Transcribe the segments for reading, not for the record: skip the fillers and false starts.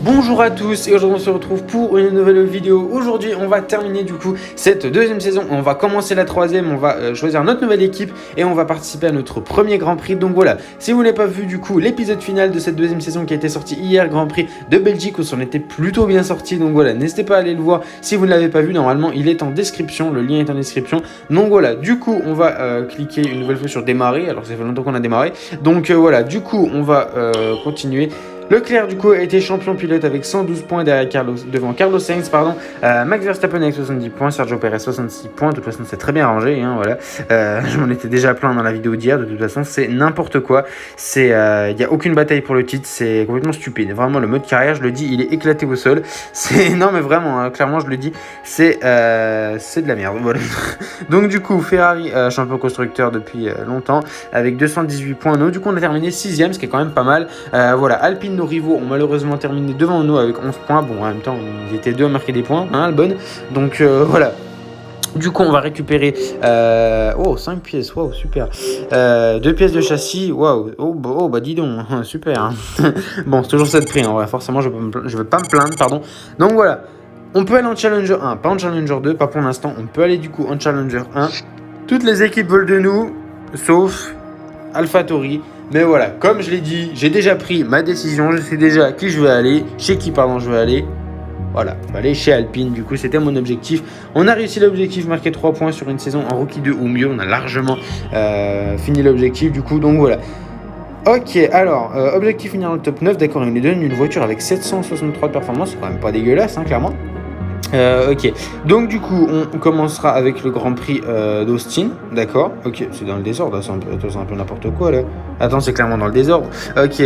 Bonjour à tous et aujourd'hui on se retrouve pour une nouvelle vidéo. Aujourd'hui on va terminer du coup cette deuxième saison, on va commencer la troisième, on va choisir notre nouvelle équipe et on va participer à notre premier Grand Prix. Donc voilà, si vous n'avez pas vu du coup l'épisode final de cette deuxième saison qui a été sorti hier, Grand Prix de Belgique, où on était plutôt bien sorti. Donc voilà, n'hésitez pas à aller le voir si vous ne l'avez pas vu, normalement il est en description, le lien est en description. Donc voilà, du coup on va cliquer une nouvelle fois sur démarrer, alors ça fait longtemps qu'on a démarré. Donc voilà, du coup on va continuer. Leclerc du coup a été champion pilote avec 112 points devant Carlos Sainz, Max Verstappen avec 70 points, Sergio Perez 66 points, de toute façon c'est très bien rangé, hein, voilà. Je m'en étais déjà plaint dans la vidéo d'hier, de toute façon c'est n'importe quoi, il n'y a aucune bataille pour le titre, c'est complètement stupide, vraiment le mode carrière, je le dis, il est éclaté au sol, non mais vraiment, hein, clairement je le dis, c'est de la merde, voilà. Donc du coup Ferrari champion constructeur depuis longtemps avec 218 points, nous du coup on a terminé 6ème, ce qui est quand même pas mal, voilà. Alpine, nos rivaux ont malheureusement terminé devant nous avec 11 points. Bon, en même temps, ils étaient deux à marquer des points, hein, Albon. Donc voilà. Du coup, on va récupérer 5 pièces, waouh, super. 2 pièces de châssis, waouh, bah dis donc, super. Hein. Bon, c'est toujours ça de prix, hein, ouais, forcément, je vais pas me plaindre, pardon. Donc voilà, on peut aller en Challenger 1, pas en Challenger 2, pas pour l'instant. On peut aller du coup en Challenger 1. Toutes les équipes veulent de nous, sauf AlphaTauri. Mais voilà, comme je l'ai dit, j'ai déjà pris ma décision, je sais déjà qui je veux aller, chez qui pardon je veux aller. Voilà, je vais aller chez Alpine, du coup c'était mon objectif. On a réussi l'objectif, marquer 3 points sur une saison en Rookie 2 ou mieux, on a largement fini l'objectif du coup, donc voilà. Ok, alors, objectif finir dans le top 9, d'accord, il nous donne une voiture avec 763 de performance, c'est quand même pas dégueulasse, hein, clairement. Ok, donc du coup on commencera avec le Grand Prix d'Austin, d'accord. Ok, c'est dans le désordre, c'est un peu n'importe quoi là. Attends, c'est clairement dans le désordre. Ok,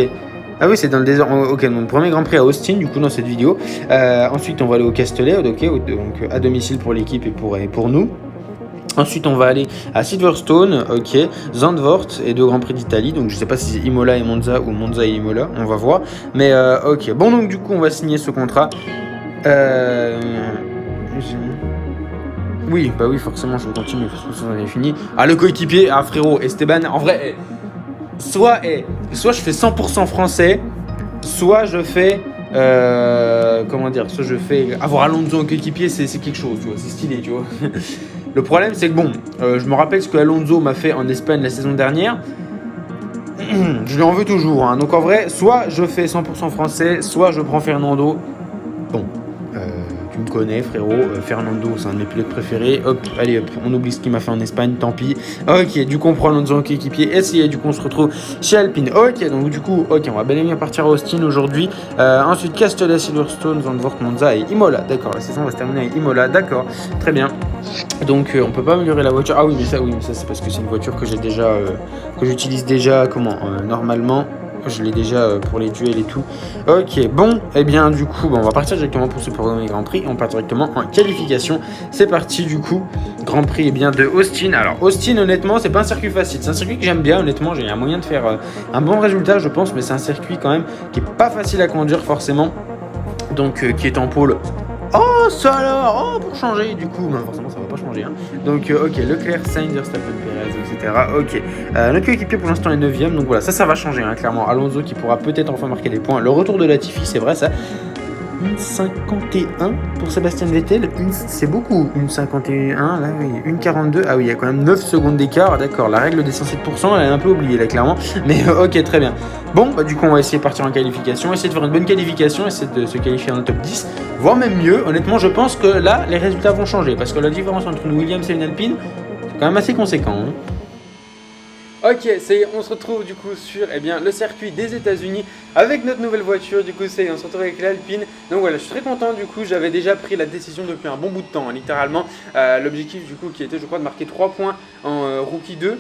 ah oui, c'est dans le désordre. Ok, donc premier Grand Prix à Austin du coup dans cette vidéo. Ensuite on va aller au Castellet, ok, donc à domicile pour l'équipe et pour nous. Ensuite, on va aller à Silverstone, ok, Zandvoort et 2 Grands Prix d'Italie. Donc, je sais pas si c'est Imola et Monza ou Monza et Imola, on va voir. Mais ok, bon, donc du coup, on va signer ce contrat. Oui, bah oui, forcément, je continue, parce que ça on est fini. Ah, le coéquipier, ah frérot, Esteban, en vrai, soit je fais 100% français, soit je fais, soit je fais avoir Alonso en coéquipier, c'est quelque chose, tu vois, c'est stylé, tu vois. Le problème, c'est que bon, je me rappelle ce que Alonso m'a fait en Espagne la saison dernière. Je lui en veux toujours, hein. Donc en vrai, soit je fais 100% français, soit je prends Fernando. Bon, tu me connais frérot, Fernando c'est un de mes pilotes préférés. Hop, allez hop, on oublie ce qu'il m'a fait en Espagne, tant pis. Ok, du coup on prend Alonso en coéquipier, et du coup on se retrouve chez Alpine. Ok, donc du coup, ok, on va bel et bien partir à Austin aujourd'hui. Ensuite Castellet, Silverstone, Zandvoort, Monza et Imola. D'accord, la saison va se terminer avec Imola, d'accord, très bien. Donc on peut pas améliorer la voiture. Ah oui mais ça c'est parce que c'est une voiture que j'ai déjà que j'utilise déjà normalement. Je l'ai déjà pour les duels et tout. Ok, bon, et bien du coup, on va partir directement pour ce premier Grand Prix. On part directement en qualification. C'est parti du coup. Grand Prix de Austin. Alors Austin, honnêtement, c'est pas un circuit facile. C'est un circuit que j'aime bien, honnêtement. J'ai un moyen de faire un bon résultat, je pense. Mais c'est un circuit quand même qui est pas facile à conduire forcément. Donc qui est en pôle. Oh, ça alors, oh, pour changer, du coup, forcément ça va pas changer, hein. Donc, ok, Leclerc, Sainz, Verstappen, Perez, etc. Ok, notre coéquipier pour l'instant est 9ème, donc voilà, ça va changer, hein, clairement. Alonso qui pourra peut-être enfin marquer des points. Le retour de Latifi, c'est vrai, ça. 1,51 pour Sébastien Vettel, c'est beaucoup, 1,51, là oui, 1,42, ah oui, il y a quand même 9 secondes d'écart, d'accord, la règle des 107%, elle est un peu oubliée là, clairement, mais ok, très bien. Bon, bah du coup, on va essayer de partir en qualification, essayer de faire une bonne qualification, essayer de se qualifier dans le top 10, voire même mieux, honnêtement, je pense que là, les résultats vont changer, parce que la différence entre une Williams et une Alpine, c'est quand même assez conséquent, hein. Ok, ça y est, on se retrouve du coup sur le circuit des États-Unis avec notre nouvelle voiture. Du coup, ça y est, on se retrouve avec l'Alpine. Donc voilà, je suis très content. Du coup, j'avais déjà pris la décision depuis un bon bout de temps, hein, littéralement. L'objectif du coup qui était, je crois, de marquer 3 points en Rookie 2.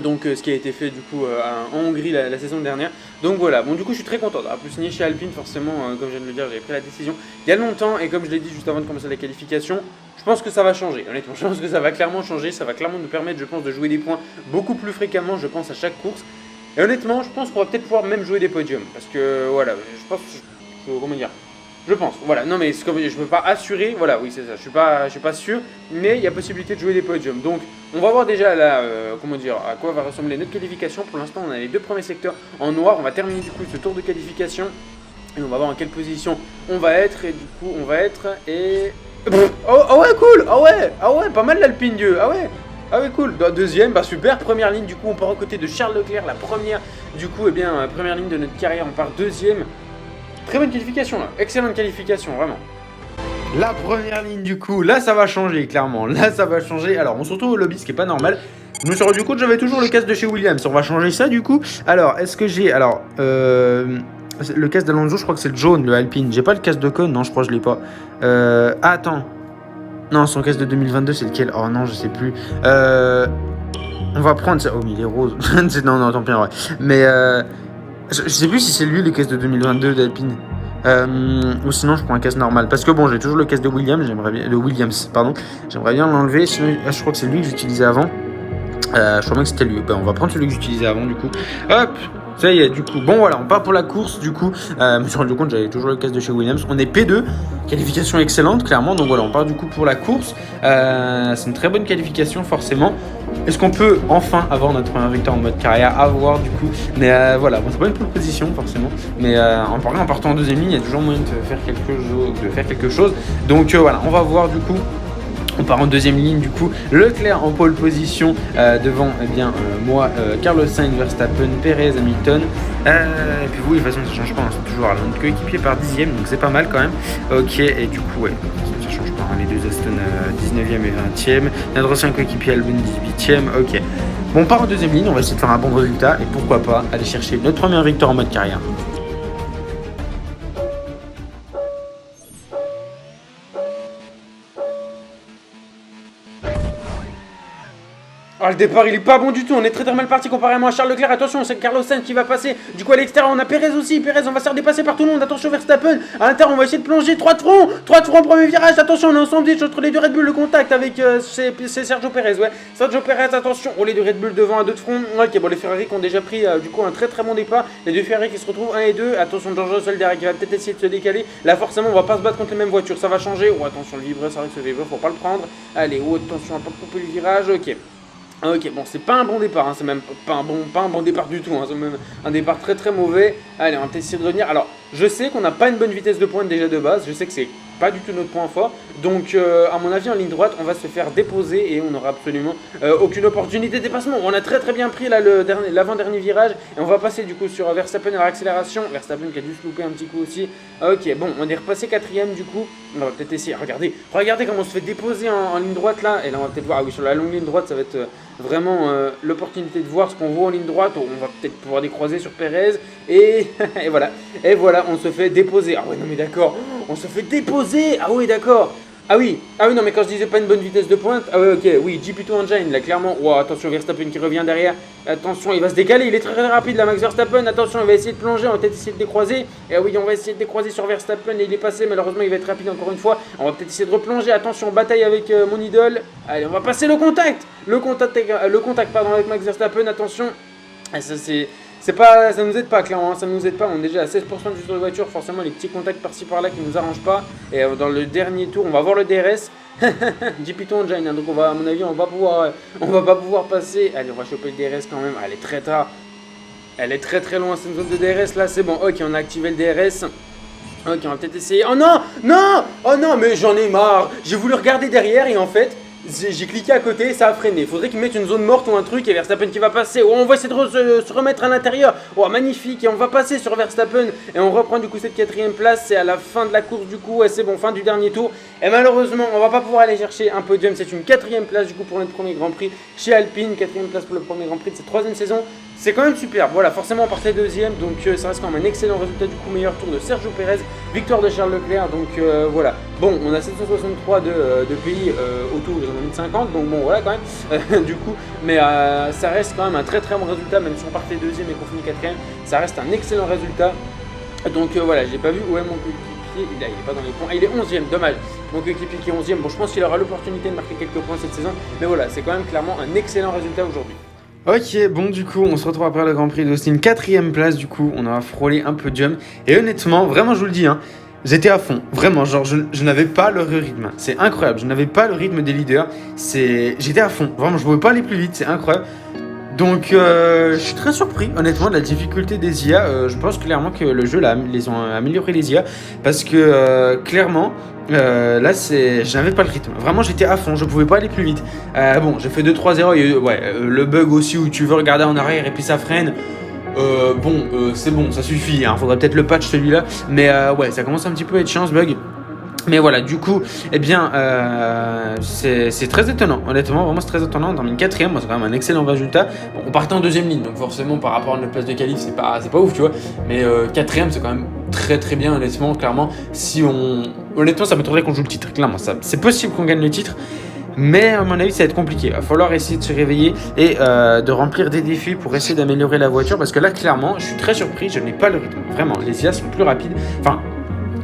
Donc ce qui a été fait du coup en Hongrie la saison dernière. Donc voilà, bon du coup je suis très content d'avoir pu signer chez Alpine forcément, comme je viens de le dire, j'avais pris la décision il y a longtemps et comme je l'ai dit juste avant de commencer la qualification, je pense que ça va changer, honnêtement, je pense que ça va clairement changer, ça va clairement nous permettre, je pense, de jouer des points beaucoup plus fréquemment, je pense, à chaque course. Et honnêtement, je pense qu'on va peut-être pouvoir même jouer des podiums, parce que voilà, je pense, comment dire, je pense, voilà, non mais comme je ne peux pas assurer, voilà, oui c'est ça, je suis pas sûr, mais il y a possibilité de jouer des podiums. Donc on va voir déjà là, à quoi va ressembler notre qualification. Pour l'instant on a les 2 premiers secteurs en noir, on va terminer du coup ce tour de qualification Et on va voir en quelle position on va être. Et du coup, on va être. Et. Oh ouais, cool! Ah ouais, pas mal l'Alpine Dieu. Ah ouais, cool. Deuxième, bah super. Première ligne, du coup, on part aux côtés de Charles Leclerc. La première, du coup, première ligne de notre carrière, on part deuxième. Très bonne qualification là. Excellente qualification, vraiment. La première ligne, du coup, là ça va changer, clairement. Là ça va changer. Alors, on se retrouve au lobby, ce qui est pas normal. Je me suis rendu compte que j'avais toujours le casque de chez Williams. On va changer ça, du coup. Alors, est-ce que j'ai. Alors, le casque d'Alonso, je crois que c'est le jaune, le Alpine. J'ai pas le casque de Con, non, je crois que je l'ai pas. Attends. Non, son casque de 2022, c'est lequel? Oh non, je sais plus. On va prendre ça. Oh, mais il est rose. non, tant pis, en vrai. Mais je sais plus si c'est lui le casque de 2022 d'Alpine. Ou sinon, je prends un casque normal. Parce que bon, j'ai toujours le casque de Williams. J'aimerais bien l'enlever. Sinon, je crois que c'est lui que j'utilisais avant. Je crois bien que c'était lui. Ben, on va prendre celui que j'utilisais avant, du coup. Hop! Ça y est, du coup. Bon, voilà, on part pour la course, du coup. Je me suis rendu compte que j'avais toujours le casque de chez Williams. On est P2. Qualification excellente, clairement. Donc voilà, on part du coup pour la course. C'est une très bonne qualification, forcément. Est-ce qu'on peut enfin avoir notre première victoire en mode carrière? À voir, du coup. Mais voilà, bon, c'est pas une pole position, forcément. Mais en partant en deuxième ligne, il y a toujours moyen de faire quelque chose. Donc voilà, on va voir, du coup. On part en deuxième ligne, du coup, Leclerc en pole position, devant moi, Carlos Sainz, Verstappen, Perez, Hamilton. Et puis oui, de toute façon, ça change pas, hein, c'est toujours notre coéquipier par dixième, donc c'est pas mal quand même. Ok, et du coup, ouais, ça change pas, hein, les deux Aston 19e et 20e. Notre ancien coéquipier Albon 18e, ok. Bon, on part en deuxième ligne, on va essayer de faire un bon résultat, et pourquoi pas aller chercher notre première victoire en mode carrière. Ah, le départ il est pas bon du tout, on est très mal parti comparément à Charles Leclerc. Attention, c'est Carlos Sainz qui va passer. Du coup à l'extérieur on a Perez aussi. Perez, on va se faire dépasser par tout le monde. Attention Verstappen, à l'intérieur on va essayer de plonger. 3 de front au premier virage. Attention, on est ensemble entre les deux Red Bull. Le contact avec c'est Sergio Perez, ouais. Sergio Perez, attention, les deux Red Bull devant à 2 de front. Ok, bon, les Ferrari qui ont déjà pris du coup un très bon départ. Les deux Ferrari qui se retrouvent 1 et 2. Attention, George Russell derrière qui va peut-être essayer de se décaler. Là forcément on va pas se battre contre les mêmes voitures, ça va changer. Oh, attention, le vibreur, c'est vrai que ce vibreur faut pas le prendre. Allez, oh, attention à pas couper le virage. Ok. Ok, bon, c'est pas un bon départ, hein, c'est même pas un bon départ du tout, hein, c'est même un départ très mauvais. Allez, on va peut-être essayer de revenir. Alors, je sais qu'on n'a pas une bonne vitesse de pointe déjà de base, je sais que c'est pas du tout notre point fort. Donc, à mon avis, en ligne droite, on va se faire déposer et on n'aura absolument aucune opportunité de dépassement. On a très bien pris là l'avant-dernier virage et on va passer du coup sur Verstappen à l'accélération. Verstappen qui a dû se louper un petit coup aussi. Ok, bon, on est repassé quatrième du coup. On va peut-être essayer. Regardez comment on se fait déposer en ligne droite là. Et là, on va peut-être voir. Ah oui, sur la longue ligne droite, ça va être vraiment l'opportunité de voir ce qu'on voit en ligne droite. On va peut-être pouvoir décroiser sur Perez. Et voilà. Et voilà, on se fait déposer. Ah ouais, non mais d'accord. On se fait déposer. Ah oui, d'accord. Ah oui, non mais quand je disais pas une bonne vitesse de pointe, ah ouais, ok, oui, GP2 Engine, là clairement, wow, attention Verstappen qui revient derrière, attention, il va se décaler, il est très rapide là Max Verstappen, attention, il va essayer de plonger, on va peut-être essayer de décroiser, et oui, on va essayer de décroiser sur Verstappen, et il est passé, malheureusement il va être rapide encore une fois, on va peut-être essayer de replonger, attention, bataille avec mon idole, allez, on va passer le contact avec Max Verstappen, attention, et ça ça nous aide pas clairement, ça nous aide pas, on est déjà à 16% du tour de voiture, forcément les petits contacts par-ci par-là qui nous arrangent pas. Et dans le dernier tour, on va voir le DRS. GP2 Engine, hein, donc on va, à mon avis, on va pas pouvoir passer. Allez, on va choper le DRS quand même, elle est très tard. Elle est très loin cette zone de DRS là, c'est bon, ok, on a activé le DRS. Ok, on va peut-être essayer. Oh non, oh non, mais j'en ai marre. J'ai voulu regarder derrière et en fait, j'ai cliqué à côté et ça a freiné. Il faudrait qu'ils mettent une zone morte ou un truc et Verstappen qui va passer. Oh, on va essayer de se remettre à l'intérieur. Oh, magnifique. Et on va passer sur Verstappen. Et on reprend du coup cette quatrième place. C'est à la fin de la course du coup. Et c'est bon, fin du dernier tour. Et malheureusement, on va pas pouvoir aller chercher un podium. C'est une quatrième place du coup pour notre premier Grand Prix chez Alpine. Quatrième place pour le premier Grand Prix de cette troisième saison. C'est quand même super. Voilà, forcément on partait deuxième. Donc ça reste quand même un excellent résultat du coup. Meilleur tour de Sergio Perez. Victoire de Charles Leclerc. Donc voilà. Bon, on a 763 de pays autour de 50. Donc bon, voilà quand même. Du coup, mais ça reste quand même un très bon résultat. Même si on partait deuxième et qu'on finit quatrième, ça reste un excellent résultat. Donc voilà, j'ai pas vu où est mon coéquipier. Il est pas dans les points. Il est 11ème, dommage. Mon coéquipier qui est 11ème. Bon, je pense qu'il aura l'opportunité de marquer quelques points cette saison. Mais voilà, c'est quand même clairement un excellent résultat aujourd'hui. Ok, bon du coup on se retrouve après le Grand Prix d'Austin, quatrième place du coup, on a frôlé un podium et honnêtement, vraiment je vous le dis, hein, j'étais à fond, vraiment, genre je n'avais pas le rythme, c'est incroyable, je n'avais pas le rythme des leaders, j'étais à fond, vraiment je ne pouvais pas aller plus vite, c'est incroyable. Donc je suis très surpris honnêtement de la difficulté des IA. Je pense clairement que le jeu les ont amélioré les IA parce que clairement là je n'avais pas le rythme. Vraiment j'étais à fond, je pouvais pas aller plus vite. Bon j'ai fait 2-3 erreurs, il y a eu, le bug aussi où tu veux regarder en arrière et puis ça freine. C'est bon, ça suffit, hein. Faudrait peut-être le patch celui-là. Mais ouais, ça commence un petit peu à être chiant ce bug. Mais voilà, du coup, eh bien, c'est très étonnant. Honnêtement, vraiment, c'est très étonnant. On termine 4ème, moi, c'est quand même un excellent résultat. Bon, on partait en 2ème ligne, donc forcément, par rapport à notre place de qualif, c'est pas ouf, tu vois. Mais 4ème, c'est quand même très très bien, honnêtement, clairement. Honnêtement, ça m'étonnerait qu'on joue le titre, clairement. C'est possible qu'on gagne le titre. Mais à mon avis, ça va être compliqué. Il va falloir essayer de se réveiller et de remplir des défis pour essayer d'améliorer la voiture. Parce que là, clairement, je suis très surpris, je n'ai pas le rythme. Vraiment, les IA sont plus rapides. Enfin,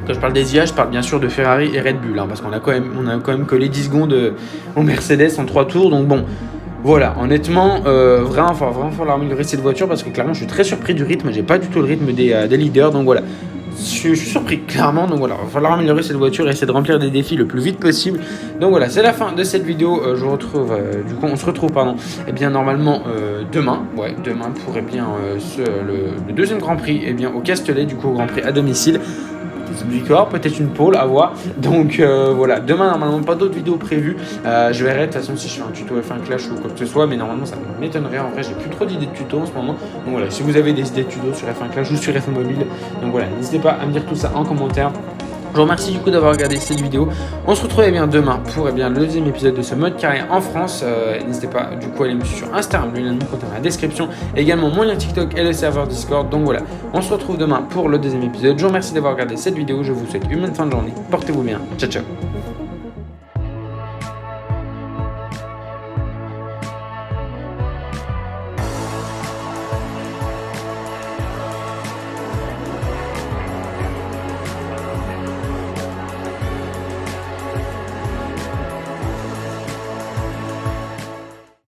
quand je parle des IA, je parle bien sûr de Ferrari et Red Bull. Hein, parce qu'on a quand même collé 10 secondes au Mercedes en 3 tours. Donc bon, voilà, honnêtement, vraiment, il va vraiment falloir améliorer cette voiture. Parce que clairement, je suis très surpris du rythme. J'ai pas du tout le rythme des leaders. Donc voilà. Je suis surpris clairement, donc voilà, il va falloir améliorer cette voiture et essayer de remplir des défis le plus vite possible. Donc voilà, c'est la fin de cette vidéo. On se retrouve et bien normalement demain pour le deuxième Grand Prix au Castellet, du coup au Grand Prix à domicile. Peut-être une victoire, peut-être une pole, à voir. Donc voilà, demain normalement pas d'autres vidéos prévues. Je verrai de toute façon si je fais un tuto F1 Clash ou quoi que ce soit, mais normalement ça m'étonnerait. En vrai, j'ai plus trop d'idées de tuto en ce moment. Donc voilà, si vous avez des idées de tuto sur F1 Clash ou sur F1 Mobile, donc voilà, n'hésitez pas à me dire tout ça en commentaire. Je vous remercie du coup d'avoir regardé cette vidéo. On se retrouve demain pour le deuxième épisode de ce mode carrière en France. N'hésitez pas du coup à aller me suivre sur Instagram, le lien de mon compte dans la description. Également mon lien TikTok et le serveur Discord. Donc voilà, on se retrouve demain pour le deuxième épisode. Je vous remercie d'avoir regardé cette vidéo. Je vous souhaite une bonne fin de journée. Portez-vous bien. Ciao ciao.